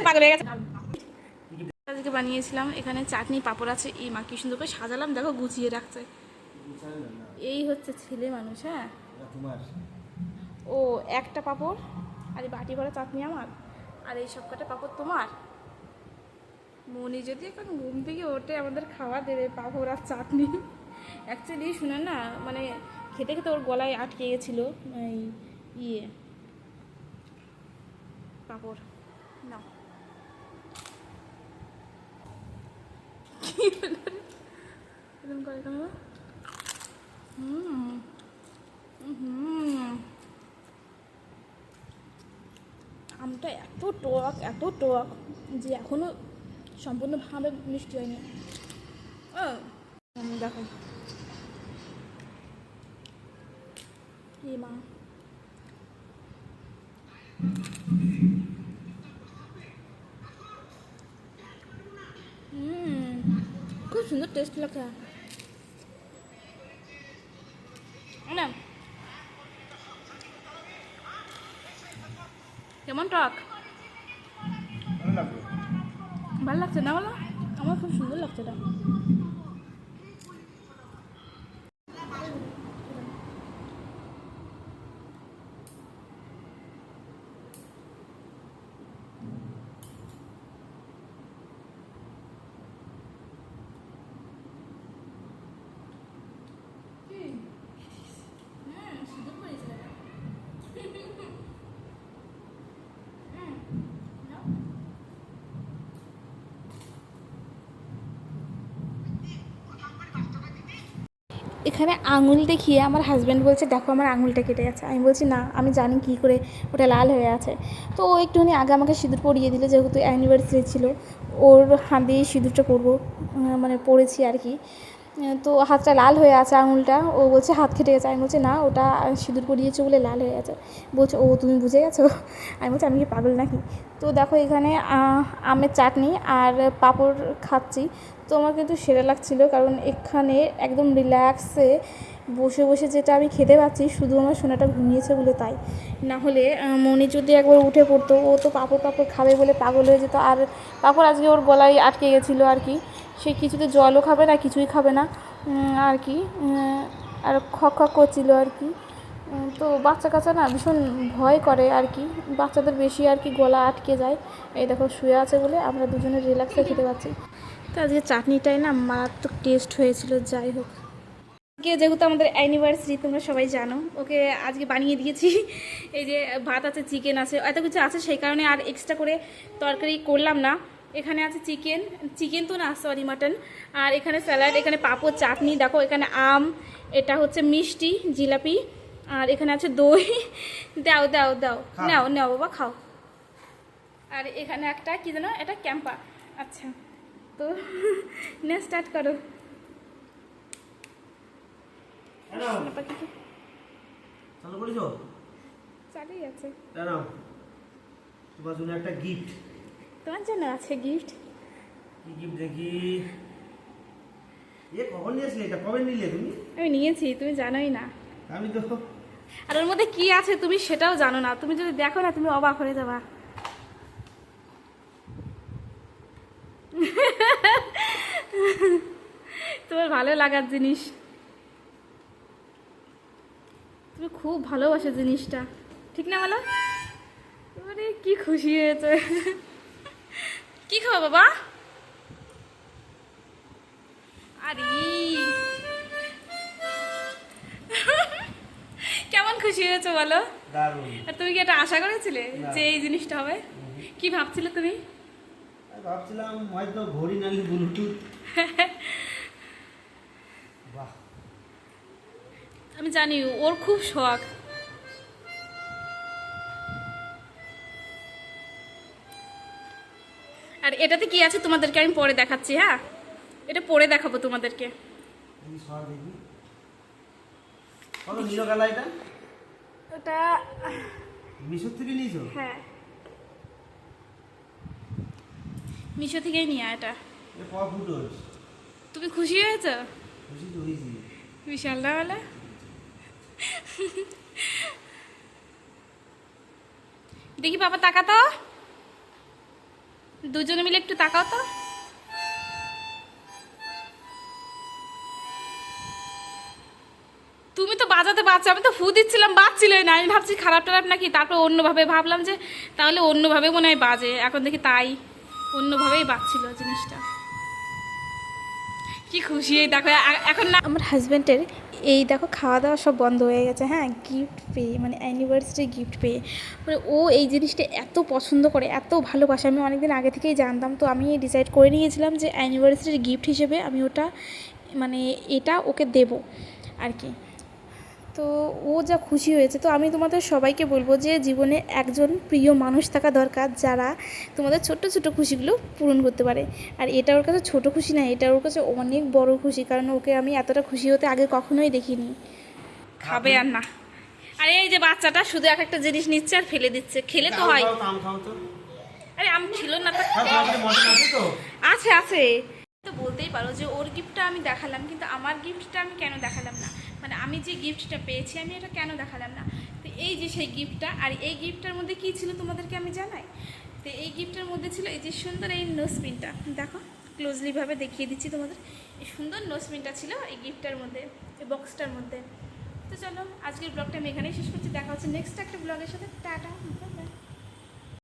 পাগল হয়ে গেছে। আজকে বানিয়েছিলাম, এখানে চাটনি পাঁপড় আছে। এই মা কি সুন্দর করে সাজালাম, দেখো গুছিয়ে রাখছে। এই হচ্ছে ছেলে মানুষ। হ্যাঁ, ও একটা পাঁপড় আর এই বাটি ভরা চাটনি আমার, আর এই সব কটা পাঁপড় তোমার। মনি যদি এখন ঘুম থেকে ওঠে আমাদের খাওয়া দেবে পাঁপড় আর চাটনি। অ্যাকচুয়ালি শুনে না, মানে খেতে খেতে ওর গলায় আটকে গেছিলো এই পাঁপড়। না এরকম করে কেন? হুম হুম, আমটা এত টক যে এখনো সম্পূর্ণভাবে মিষ্টি হয়নি। দেখো মা, খুব সুন্দর টেস্ট লাগছে না? কেমন টক? ভালো লাগছে না বলো? আমার খুব সুন্দর লাগছে এটা। এখানে আঙুল দেখিয়ে আমার হাজব্যান্ড বলছে দেখো আমার আঙুলটা কেটে গেছে। আমি বলছি না, আমি জানি কী করে ওটা লাল হয়ে আছে। তো ও একটুখানি আগে আমাকে সিঁদুর পরিয়ে দিল, যেহেতু অ্যানিভার্সারি ছিল। ওর হাত দিয়ে সিঁদুরটা পরবো, মানে পরেছি আর কি। তো হাতটা লাল হয়ে আছে আঙুলটা। ও বলছে হাত কেটে গেছে। আমি বলছি না, ওটা সিঁদুর পরিয়েছে বলে লাল হয়ে গেছে। বলছে ও তুমি বুঝে গেছো? আমি বলছি আমি কি পাগল নাকি? তো দেখো এখানে আমের চাটনি আর পাঁপড় খাচ্ছি। তো আমার কিন্তু সেরা লাগছিলো, কারণ এখানে একদম রিল্যাক্সে বসে বসে যেটা আমি খেতে পাচ্ছি, শুধু আমার সোনাটা ঘুমিয়েছে বলে তাই। না হলে মনি যদি একবার উঠে পড়তো, ও তো পাঁপড় খাবে বলে পাগল হয়ে যেত। আর পাঁপড় আজকে ওর গলায় আটকে গেছিলো আর কি। সে কিছুতে জলও খাবে না, কিছুই খাবে না আর কি। আর খক করছিল আর কি। তো বাচ্চা কাচ্চা না ভীষণ ভয় করে আর কি, বাচ্চাদের বেশি আর কি গলা আটকে যায়। এই দেখো শুয়ে আছে বলে আমরা দুজনে রিল্যাক্সে খেতে পাচ্ছি। তো আজকে চাটনিটাই না মারাত্মক টেস্ট হয়েছিল। যাই হোক, আজকে যেহেতু আমাদের অ্যানিভার্সারি তোমরা সবাই জানো, ওকে আজকে বানিয়ে দিয়েছি। এই যে ভাত আছে, চিকেন আছে, এত কিছু আছে, সেই কারণে আর এক্সট্রা করে তরকারি করলাম না। এখানে আছে চিকেন তো না, সরি মাটন। আর এখানে স্যালাড, এখানে পাঁপড়, চাটনি, দেখো এখানে আম, এটা হচ্ছে মিষ্টি জিলাপি, আর এখানে আছে দই। দাও দাও দাও, নাও নাও বাবা খাও। আর এখানে একটা কি জানো, এটা ক্যাম্পা। আচ্ছা, তো না স্টার্ট করো। চালুই আছে। তোমার জন্য একটা গিফট। তোমার জন্য আছে গিফট? কি গিফট দেখি? কখন নিয়েছিলে এটা? কবে নিলে তুমি? আমি নিয়েছি, তুমি জানোই না। আমি তো, আর ওর মধ্যে কি আছে তুমি সেটাও জানো না। তুমি যদি দেখো না, তুমি অবাক হয়ে যাবা। তোমার ভালো লাগার জিনিস, তুমি খুব ভালোবাসো জিনিসটা, ঠিক না বলো? মানে কি খুশি হয়েছে। কি খাবো বাবা? আরে কেমন খুশি হয়েছে বলো? আর তুমি কি এটা আশা করেছিলে যে এই জিনিসটা হবে? কি ভাবছিলে তুমি? ভাবছিলাম হয়তো ঘড়ি নালি ব্লুটুথ। বাহ, আমি জানি ওর খুব শখ। আর এটাতে কি আছে তোমাদেরকে আমি পরে দেখাচ্ছি। হ্যাঁ, এটা পরে দেখাবো তোমাদেরকে। কত নিল গেলা এটা? ওটা মিশো থেকে নিয়েছো? হ্যাঁ, মিশো থেকেই নিয়ে এটা। তুমি খুশি হয়েছো? খুশি তো হয়েছি। বিশাল না বলে? দেখি বাবা তাকা তো। দুজনে মিলে একটু তাকাও তো। তুমি তো বাজাতে পারছো, আমি তো ফু দিচ্ছিলাম, বাজছিলই না। আমি ভাবছি খারাপ টারাপ নাকি, তারপর অন্যভাবে ভাবলাম যে তাহলে অন্যভাবে মনে হয় বাজে। এখন দেখি তাই, অন্যভাবেই বাজছিল জিনিসটা। কি খুশি এই দেখো এখন না। আমার হাজব্যান্ডের এই দেখো খাওয়া দাওয়া সব বন্ধ হয়ে গেছে, হ্যাঁ, গিফট পেয়ে, মানে অ্যানিভার্সারি গিফট পেয়ে। মানে ও এই জিনিসটা এত পছন্দ করে, এত ভালোবাসে। আমি অনেক দিন আগে থেকেই জানতাম, তো আমি ডিসাইড করে নিয়েছিলাম যে অ্যানিভার্সারি গিফট হিসেবে আমি ওটা, মানে এটা ওকে দেবো আর কি। তো ও যা খুশি হয়েছে। তো আমি তোমাদের সবাইকে বলবো যে জীবনে একজন প্রিয় মানুষ থাকা দরকার, যারা তোমাদের ছোট্ট ছোট্ট খুশিগুলো পূরণ করতে পারে। আর এটা ওর কাছে ছোটো খুশি না, এটা ওর কাছে অনেক বড় খুশি, কারণ ওকে আমি এতটা খুশি হতে আগে কখনোই দেখিনি। খাবে আর না। আর এই যে বাচ্চাটা শুধু এক একটা জিনিস নিচ্ছে আর ফেলে দিচ্ছে, খেলে তো হয়। আম খাও তো। আরে আম ছিল না তো, মটন আছে তো? আছে আছে। তো বলতেই পারো যে ওর গিফটটা আমি দেখালাম, কিন্তু আমার গিফটটা আমি কেন দেখালাম না, মানে আমি যে গিফটটা পেয়েছি আমি এটা কেন দেখালাম না। তো এই যে সেই গিফটটা, আর এই গিফটটার মধ্যে কী ছিল তোমাদেরকে আমি জানাই। তো এই গিফটের মধ্যে ছিল এই যে সুন্দর এই নোজপিনটা, দেখো ক্লোজলিভাবে দেখিয়ে দিচ্ছি তোমাদের। এই সুন্দর নোজপিনটা ছিল এই গিফটটার মধ্যে, এই বক্সটার মধ্যে। তো চলো আজকের ব্লগটা আমি এখানেই শেষ করছি, দেখা হচ্ছে নেক্সট একটা ব্লগের সাথে। টাটা।